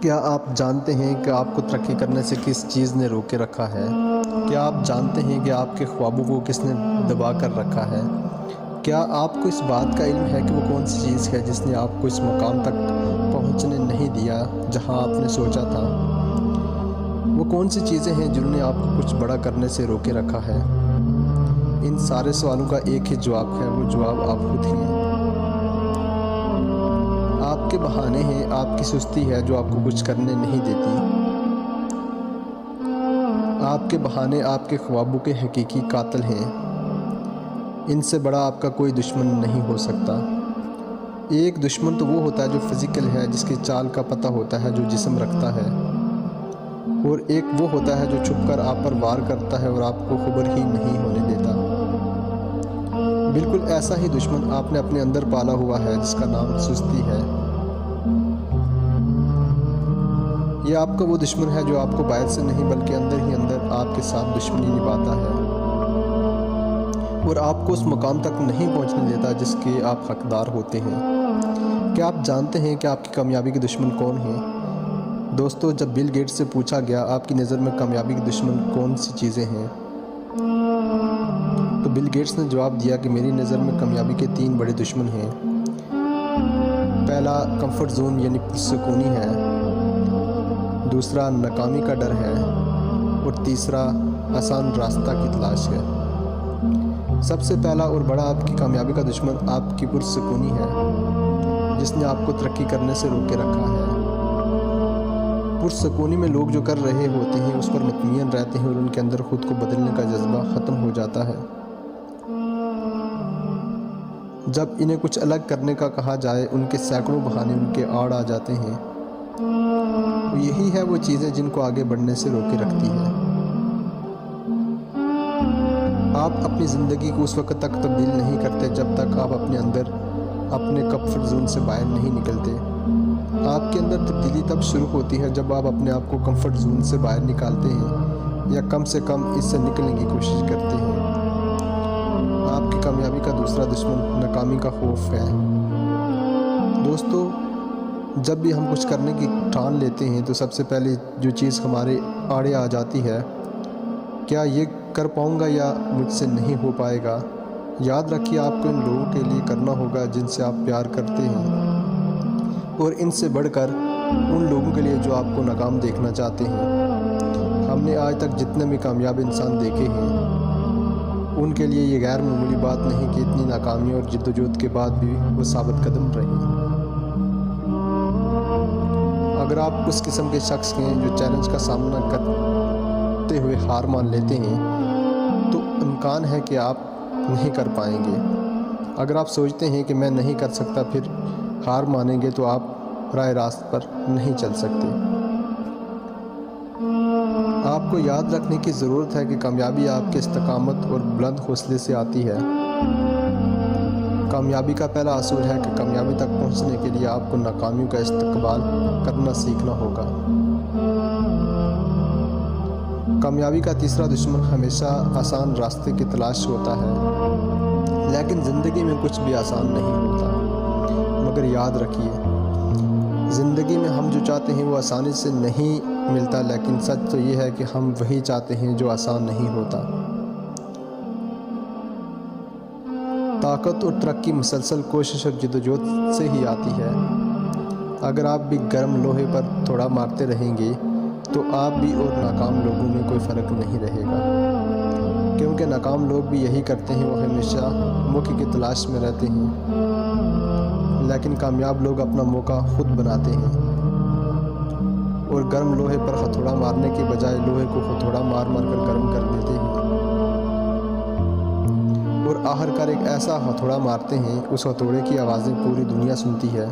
کیا آپ جانتے ہیں کہ آپ کو ترقی کرنے سے کس چیز نے روکے رکھا ہے؟ کیا آپ جانتے ہیں کہ آپ کے خوابوں کو کس نے دبا کر رکھا ہے؟ کیا آپ کو اس بات کا علم ہے کہ وہ کون سی چیز ہے جس نے آپ کو اس مقام تک پہنچنے نہیں دیا جہاں آپ نے سوچا تھا؟ وہ کون سی چیزیں ہیں جنہوں نے آپ کو کچھ بڑا کرنے سے روکے رکھا ہے؟ ان سارے سوالوں کا ایک ہی جواب ہے، وہ جواب آپ خود ہی ہیں۔ آپ کے بہانے ہیں، آپ کی سستی ہے جو آپ کو کچھ کرنے نہیں دیتی۔ آپ کے بہانے آپ کے خوابوں کے حقیقی قاتل ہیں۔ ان سے بڑا آپ کا کوئی دشمن نہیں ہو سکتا۔ ایک دشمن تو وہ ہوتا ہے جو فزیکل ہے، جس کی چال کا پتہ ہوتا ہے، جو جسم رکھتا ہے، اور ایک وہ ہوتا ہے جو چھپ کر آپ پر وار کرتا ہے اور آپ کو خبر ہی نہیں ہونے دیتا۔ بالکل ایسا ہی دشمن آپ نے اپنے اندر پالا ہوا ہے جس کا نام سستی ہے۔ یہ آپ کا وہ دشمن ہے جو آپ کو باہر سے نہیں بلکہ اندر ہی اندر آپ کے ساتھ دشمنی نبھاتا ہے اور آپ کو اس مقام تک نہیں پہنچنے دیتا جس کے آپ حقدار ہوتے ہیں۔ کیا آپ جانتے ہیں کہ آپ کی کامیابی کے دشمن کون ہیں؟ دوستو، جب بل گیٹس سے پوچھا گیا آپ کی نظر میں کامیابی کے دشمن کون سی چیزیں ہیں، تو بل گیٹس نے جواب دیا کہ میری نظر میں کامیابی کے 3 بڑے دشمن ہیں۔ پہلا کمفرٹ زون یعنی پرسکونی ہے، دوسرا ناکامی کا ڈر ہے، اور تیسرا آسان راستہ کی تلاش ہے۔ سب سے پہلا اور بڑا آپ کی کامیابی کا دشمن آپ کی پرسکونی ہے، جس نے آپ کو ترقی کرنے سے روکے رکھا ہے۔ پرسکونی میں لوگ جو کر رہے ہوتے ہیں اس پر مطمئن رہتے ہیں اور ان کے اندر خود کو بدلنے کا جذبہ ختم ہو جاتا ہے۔ جب انہیں کچھ الگ کرنے کا کہا جائے، ان کے سینکڑوں بہانے ان کے آڑ آ جاتے ہیں۔ یہی ہے وہ چیزیں جن کو آگے بڑھنے سے روکے رکھتی ہے۔ آپ اپنی زندگی کو اس وقت تک تبدیل نہیں کرتے جب تک آپ اپنے اندر اپنے کمفرٹ زون سے باہر نہیں نکلتے۔ آپ کے اندر تبدیلی تب شروع ہوتی ہے جب آپ اپنے آپ کو کمفرٹ زون سے باہر نکالتے ہیں، یا کم سے کم اس سے نکلنے کی کوشش کرتے ہیں۔ آپ کی کامیابی کا دوسرا دشمن ناکامی کا خوف ہے۔ دوستو، جب بھی ہم کچھ کرنے کی ٹھان لیتے ہیں تو سب سے پہلے جو چیز ہمارے آڑے آ جاتی ہے، کیا یہ کر پاؤں گا یا مجھ سے نہیں ہو پائے گا؟ یاد رکھیے، آپ کو ان لوگوں کے لیے کرنا ہوگا جن سے آپ پیار کرتے ہیں، اور ان سے بڑھ کر ان لوگوں کے لیے جو آپ کو ناکام دیکھنا چاہتے ہیں۔ ہم نے آج تک جتنے بھی کامیاب انسان دیکھے ہیں، ان کے لیے یہ غیر معمولی بات نہیں کہ اتنی ناکامی اور جدوجہد کے بعد بھی وہ ثابت قدم رہے۔ اگر آپ اس قسم کے شخص ہیں جو چیلنج کا سامنا کرتے ہوئے ہار مان لیتے ہیں، تو امکان ہے کہ آپ نہیں کر پائیں گے۔ اگر آپ سوچتے ہیں کہ میں نہیں کر سکتا پھر ہار مانیں گے، تو آپ راہ راست پر نہیں چل سکتے۔ آپ کو یاد رکھنے کی ضرورت ہے کہ کامیابی آپ کے استقامت اور بلند حوصلے سے آتی ہے۔ کامیابی کا پہلا اصول ہے کہ کامیابی تک پہنچنے کے لیے آپ کو ناکامیوں کا استقبال کرنا سیکھنا ہوگا۔ کامیابی کا تیسرا دشمن ہمیشہ آسان راستے کی تلاش ہوتا ہے، لیکن زندگی میں کچھ بھی آسان نہیں ہوتا۔ مگر یاد رکھیے، زندگی میں ہم جو چاہتے ہیں وہ آسانی سے نہیں ملتا، لیکن سچ تو یہ ہے کہ ہم وہی چاہتے ہیں جو آسان نہیں ہوتا۔ طاقت اور ترقی مسلسل کوشش اور جدوجہد سے ہی آتی ہے۔ اگر آپ بھی گرم لوہے پر تھوڑا مارتے رہیں گے تو آپ بھی اور ناکام لوگوں میں کوئی فرق نہیں رہے گا، کیونکہ ناکام لوگ بھی یہی کرتے ہیں، وہ ہمیشہ موقع کی تلاش میں رہتے ہیں، لیکن کامیاب لوگ اپنا موقع خود بناتے ہیں، اور گرم لوہے پر ہتھوڑا مارنے کے بجائے لوہے کو ہتھوڑا مار مار کر گرم کر دیتے ہیں، اور آخر کار ایک ایسا ہتھوڑا مارتے ہیں، اس ہتھوڑے کی آوازیں پوری دنیا سنتی ہے۔